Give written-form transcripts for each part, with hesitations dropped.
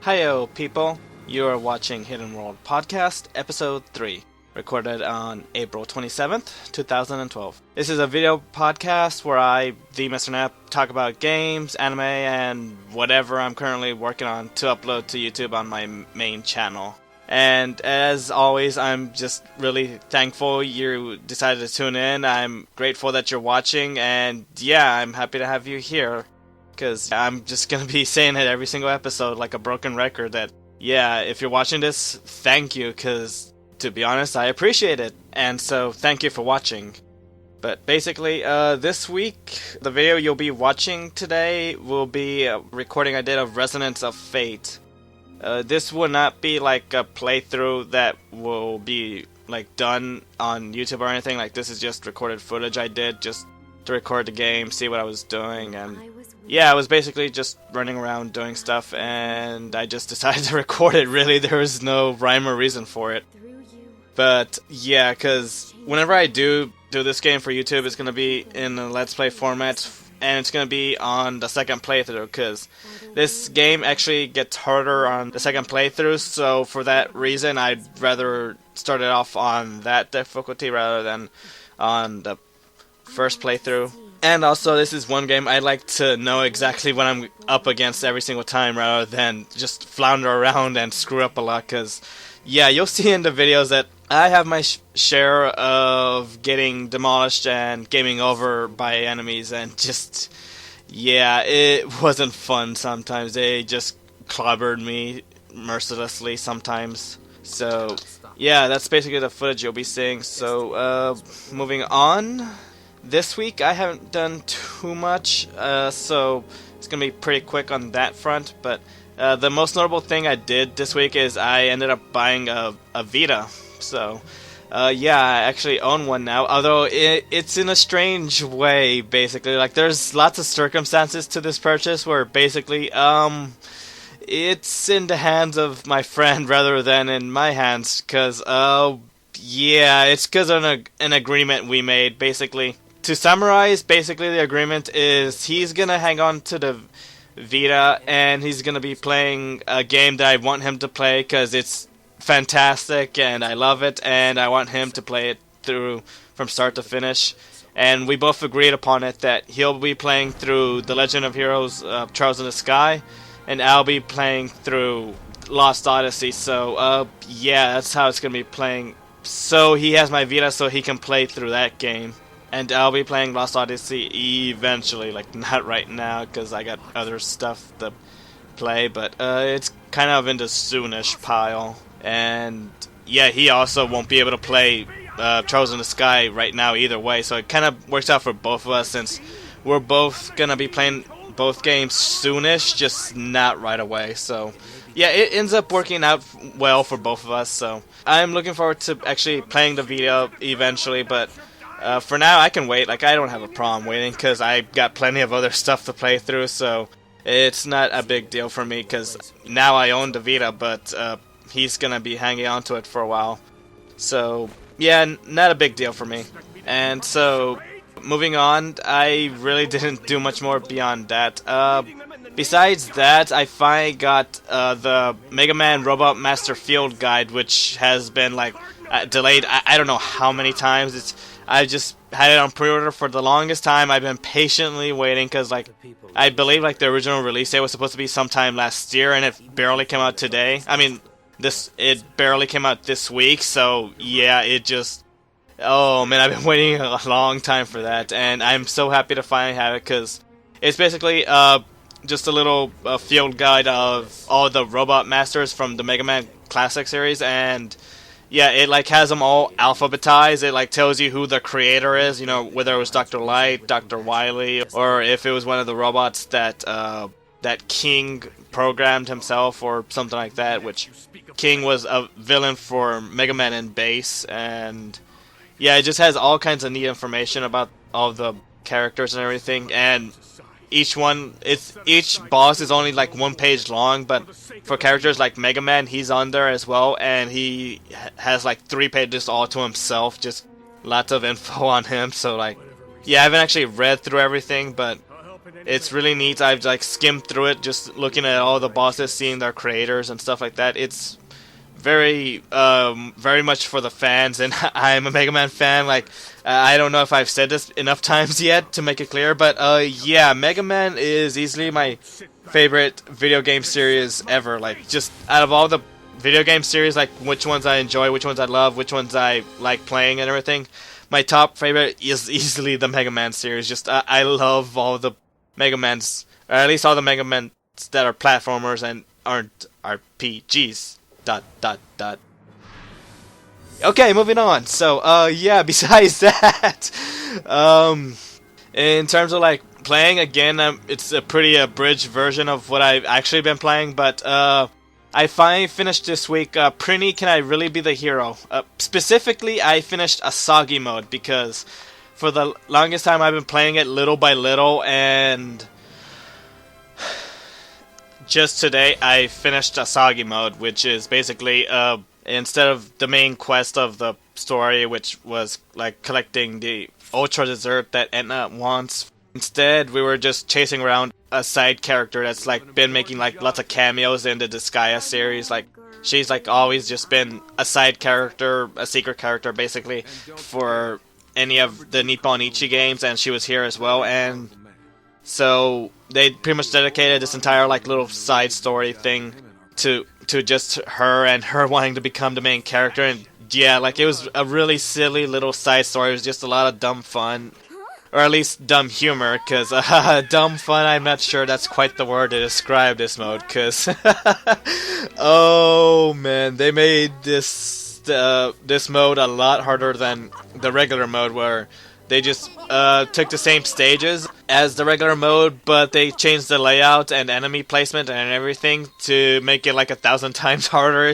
Hiyo, people. You are watching Hidden World Podcast, Episode 3, recorded on April 27th, 2012. This is a video podcast where I, the Mr. Nap, talk about games, anime, and whatever I'm currently working on to upload to YouTube on my main channel. And as always, I'm just really thankful you decided to tune in. I'm grateful that you're watching, and yeah, I'm happy to have you here. Because I'm just going to be saying it every single episode like a broken record that, yeah, if you're watching this, thank you, because to be honest, I appreciate it. And so, thank you for watching. But basically, this week, the video you'll be watching today will be a recording I did of Resonance of Fate. This will not be like a playthrough that will be like done on YouTube or anything. Like, this is just recorded footage I did just to record the game, see what I was doing, and yeah, I was basically just running around doing stuff, and I just decided to record it. Really, there was no rhyme or reason for it. But yeah, because whenever I do this game for YouTube, it's going to be in a Let's Play format, and it's going to be on the second playthrough, because this game actually gets harder on the second playthrough, so for that reason, I'd rather start it off on that difficulty rather than on the first playthrough. And also, this is one game I like to know exactly what I'm up against every single time rather than just flounder around and screw up a lot, because yeah, you'll see in the videos that I have my share of getting demolished and gaming over by enemies, and just, yeah, it wasn't fun sometimes. They just clobbered me mercilessly sometimes. So yeah, that's basically the footage you'll be seeing. So moving on. This week I haven't done too much, so it's going to be pretty quick on that front, but the most notable thing I did this week is I ended up buying a Vita. So yeah, I actually own one now, although it's in a strange way, basically. Like, there's lots of circumstances to this purchase where basically it's in the hands of my friend rather than in my hands, because yeah, it's because of an agreement we made, basically. To summarize, basically the agreement is he's gonna hang on to the Vita, and he's gonna be playing a game that I want him to play because it's fantastic and I love it, and I want him to play it through from start to finish. And we both agreed upon it that he'll be playing through The Legend of Heroes Trials in the Sky, and I'll be playing through Lost Odyssey. So yeah, that's how it's gonna be playing. So he has my Vita so he can play through that game. And I'll be playing Lost Odyssey eventually, like not right now because I got other stuff to play, but it's kind of in the soonish pile. And yeah, he also won't be able to play Trials in the Sky right now either way, so it kind of works out for both of us since we're both going to be playing both games soonish, just not right away. So yeah, it ends up working out well for both of us, so I'm looking forward to actually playing the Vita eventually, but for now, I can wait. Like, I don't have a problem waiting because I got plenty of other stuff to play through, so it's not a big deal for me because now I own the Vita, but he's going to be hanging on to it for a while. So, yeah, not a big deal for me. And so, moving on, I really didn't do much more beyond that. Besides that, I finally got the Mega Man Robot Master Field Guide, which has been, like, delayed I don't know how many times. I just had it on pre-order for the longest time. I've been patiently waiting because, like, I believe like the original release date was supposed to be sometime last year, and it barely came out today. I mean, it barely came out this week, so yeah, it just, oh man, I've been waiting a long time for that, and I'm so happy to finally have it because it's basically just a little field guide of all the Robot Masters from the Mega Man Classic series, and yeah, it like has them all alphabetized. It like tells you who the creator is, you know, whether it was Dr. Light, Dr. Wily, or if it was one of the robots that that King programmed himself or something like that, which King was a villain for Mega Man in base. And yeah, it just has all kinds of neat information about all the characters and everything, and each boss is only like 1 page long, but for characters like Mega Man, he's on there as well, and he has like 3 pages all to himself, just lots of info on him. So like, yeah, I haven't actually read through everything, but It's really neat. I've like skimmed through it, just looking at all the bosses, seeing their creators and stuff like that. It's very much for the fans, and I'm a Mega Man fan. Like, I don't know if I've said this enough times yet to make it clear, but yeah, Mega Man is easily my favorite video game series ever. Like, just out of all the video game series, like which ones I enjoy, which ones I love, which ones I like playing and everything, my top favorite is easily the Mega Man series. Just I love all the Mega Mans, or at least all the Mega Mans that are platformers and aren't RPGs. ... Okay, moving on. So, yeah, besides that, in terms of, like, playing, again, it's a pretty abridged version of what I've actually been playing, but, I finally finished this week, Prinny, Can I Really Be the Hero? Specifically, I finished Asagi mode, because for the longest time I've been playing it little by little, and just today, I finished Asagi mode, which is basically, instead of the main quest of the story, which was, like, collecting the Ultra Dessert that Etna wants, instead, we were just chasing around a side character that's, like, been making, like, lots of cameos in the Disgaea series. Like, she's, like, always just been a side character, a secret character, basically, for any of the Nippon Ichi games, and she was here as well, and so they pretty much dedicated this entire like little side story thing to just her and her wanting to become the main character. And yeah, like it was a really silly little side story. It was just a lot of dumb fun, or at least dumb humor, because dumb fun, I'm not sure that's quite the word to describe this mode, because oh man, they made this mode a lot harder than the regular mode, where they just took the same stages as the regular mode, but they changed the layout and enemy placement and everything to make it like 1,000 times harder.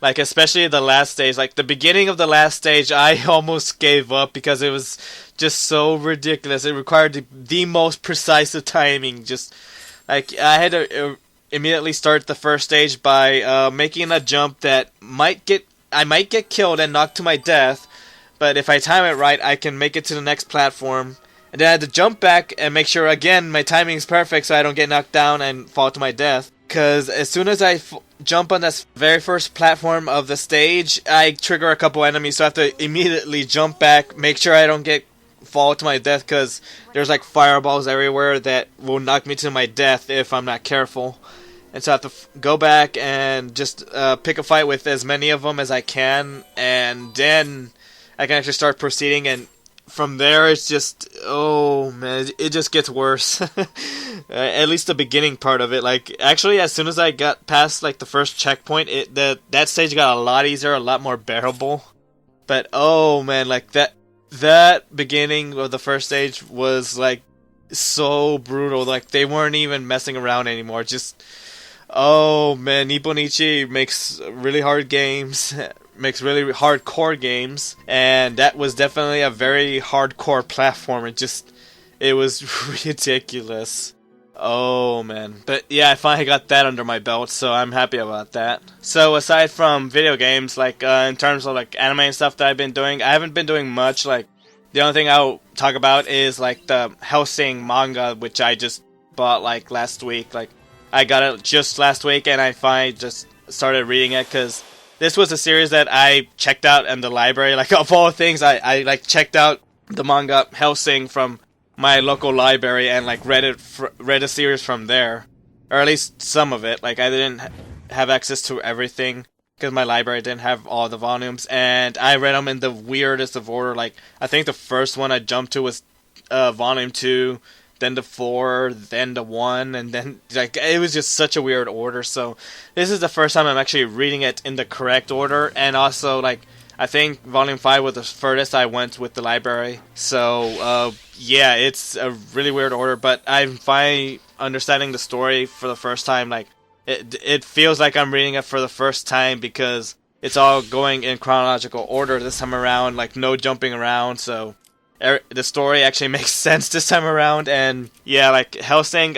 Like, especially the last stage. Like, the beginning of the last stage, I almost gave up because it was just so ridiculous. It required the most precise of timing. Just, like, I had to immediately start the first stage by making a jump that I might get killed and knocked to my death, but if I time it right, I can make it to the next platform. And then I had to jump back and make sure, again, my timing is perfect so I don't get knocked down and fall to my death. Because as soon as I jump on this very first platform of the stage, I trigger a couple enemies, so I have to immediately jump back, make sure I don't fall to my death, because there's like fireballs everywhere that will knock me to my death if I'm not careful. And so I have to go back and just pick a fight with as many of them as I can, and then I can actually start proceeding, and from there it's just, oh man, it just gets worse. At least the beginning part of it. Like, actually, as soon as I got past like the first checkpoint, that stage got a lot easier, a lot more bearable. But oh man, like that beginning of the first stage was like so brutal. Like, they weren't even messing around anymore. Just, oh man, Nippon Ichi makes really hard games. Makes really hardcore games, and that was definitely a very hardcore platform. It was ridiculous. Oh man. But yeah, I finally got that under my belt, so I'm happy about that. So aside from video games, like in terms of like anime and stuff that I've been doing, I haven't been doing much. Like, the only thing I'll talk about is like the Hellsing manga, which I just bought like last week. Like, I got it just last week, and I finally just started reading it, because this was a series that I checked out in the library. Like, of all things, I like checked out the manga Hellsing from my local library and like read the series from there, or at least some of it. Like, I didn't have access to everything because my library didn't have all the volumes, and I read them in the weirdest of order. Like, I think the first one I jumped to was volume 2, then the 4, then the 1, and then, like, it was just such a weird order. So this is the first time I'm actually reading it in the correct order, and also, like, I think volume 5 was the furthest I went with the library. So yeah, it's a really weird order, but I'm finally understanding the story for the first time. Like, it feels like I'm reading it for the first time, because it's all going in chronological order this time around, like no jumping around. So the story actually makes sense this time around. And yeah, like Hellsing,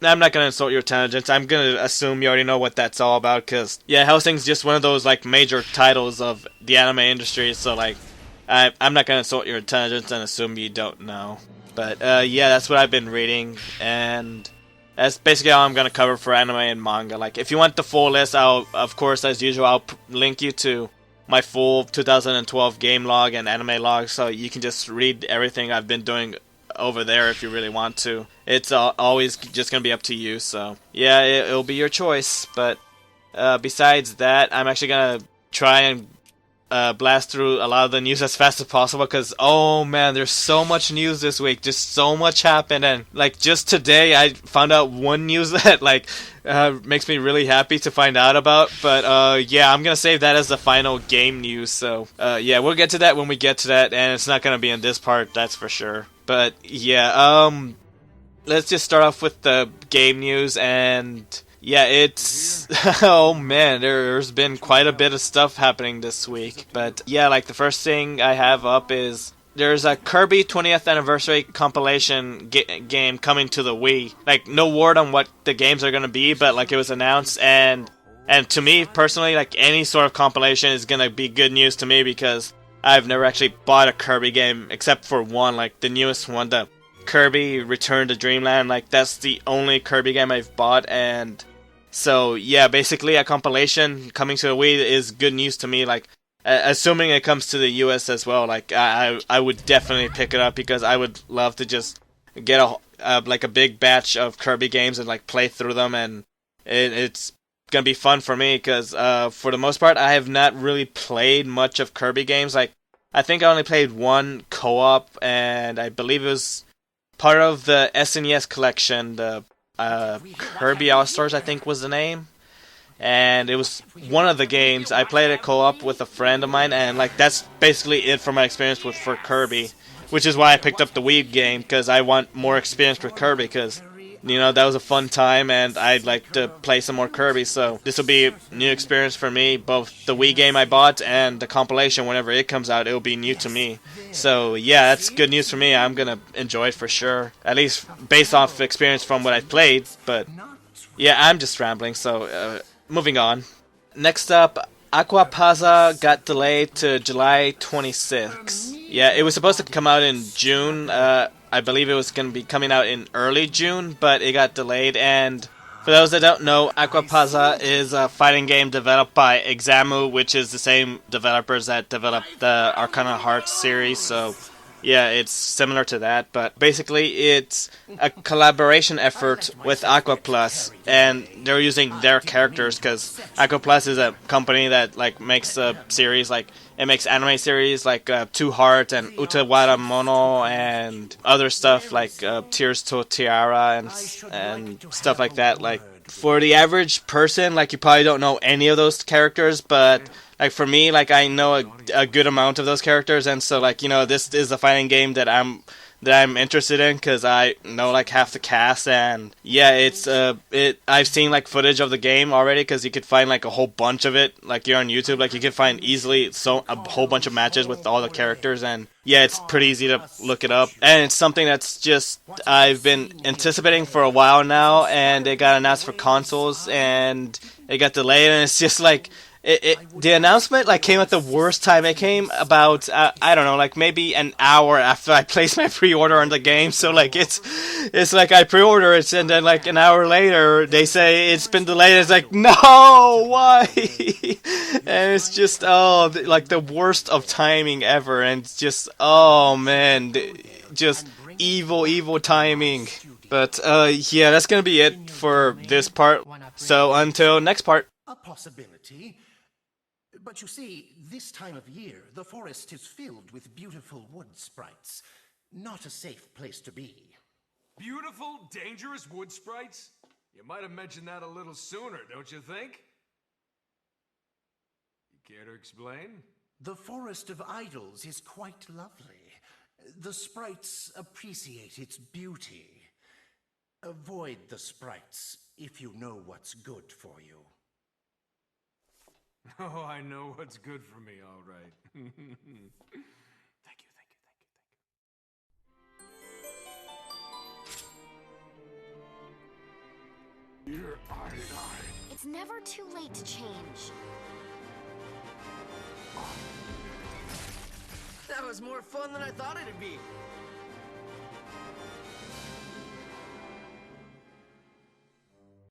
I'm not going to insult your intelligence. I'm going to assume you already know what that's all about, because yeah, Hellsing's just one of those like major titles of the anime industry. So like, I'm not going to insult your intelligence and assume you don't know. But yeah, that's what I've been reading, and that's basically all I'm gonna cover for anime and manga. Like, if you want the full list, I'll, of course, as usual, I'll link you to my full 2012 game log and anime log, so you can just read everything I've been doing over there if you really want to. It's always just gonna be up to you. So yeah, it'll be your choice. But besides that, I'm actually gonna try and blast through a lot of the news as fast as possible, because oh man, there's so much news this week. Just so much happened, and like just today I found out one news that like makes me really happy to find out about. But yeah, I'm gonna save that as the final game news. So yeah, we'll get to that when we get to that, and it's not gonna be in this part, that's for sure. But yeah, let's just start off with the game news. And yeah, it's oh man, there's been quite a bit of stuff happening this week. But yeah, like the first thing I have up is there's a Kirby 20th anniversary compilation game coming to the Wii. Like, no word on what the games are gonna be, but like it was announced, and to me personally, like any sort of compilation is gonna be good news to me, because I've never actually bought a Kirby game except for one, like the newest one, the Kirby Return to Dreamland. Like, that's the only Kirby game I've bought, and so yeah, basically a compilation coming to the Wii is good news to me. Like, assuming it comes to the US as well, like I would definitely pick it up, because I would love to just get like a big batch of Kirby games and like play through them, and it's gonna be fun for me, because for the most part I have not really played much of Kirby games. Like, I think I only played one co-op, and I believe it was part of the SNES collection, the Kirby All-Stars I think was the name. And it was one of the games I played a co-op with a friend of mine, and like that's basically it for my experience for Kirby, which is why I picked up the Wii game, because I want more experience with Kirby, because you know, that was a fun time and I'd like to play some more Kirby. So this will be a new experience for me. Both the Wii game I bought and the compilation, whenever it comes out, it'll be new to me. So yeah, that's good news for me. I'm gonna enjoy it for sure, at least based off experience from what I've played. But yeah, I'm just rambling, so moving on. Next up, Aquapazza got delayed to July 26th. Yeah, it was supposed to come out in June. I believe it was going to be coming out in early June, but it got delayed. And for those that don't know, Aquapazza is a fighting game developed by Examu, which is the same developers that developed the Arcana Hearts series. So yeah, it's similar to that, but basically it's a collaboration effort with Aquaplus, and they're using their characters, because Aquaplus is a company that like makes a series, like it makes anime series like Two Heart and Utawara Mono and other stuff like Tears to Tiara and stuff like that. Like, for the average person, like, you probably don't know any of those characters, but like for me, like, I know a good amount of those characters, and so like, you know, this is a fighting game that I'm interested in, because I know like half the cast. And yeah, I've seen like footage of the game already, because you could find like a whole bunch of it, like you're on YouTube, like you can find easily a whole bunch of matches with all the characters, and yeah, it's pretty easy to look it up, and it's something that's just I've been anticipating for a while now, and it got announced for consoles and it got delayed, and it's just like the announcement like came at the worst time. It came about I don't know, like maybe an hour after I placed my pre-order on the game. So like it's like I pre-order it, and then like an hour later they say it's been delayed. It's like, no, why? And it's just like the worst of timing ever, and it's just oh man, just evil timing. But yeah, that's gonna be it for this part. So until next part. A possibility. But you see, this time of year, the forest is filled with beautiful wood sprites. Not a safe place to be. Beautiful, dangerous wood sprites? You might have mentioned that a little sooner, don't you think? You care to explain? The Forest of Idols is quite lovely. The sprites appreciate its beauty. Avoid the sprites if you know what's good for you. Oh, I know what's good for me, all right. Thank you. Here I lie. It's never too late to change. That was more fun than I thought it'd be.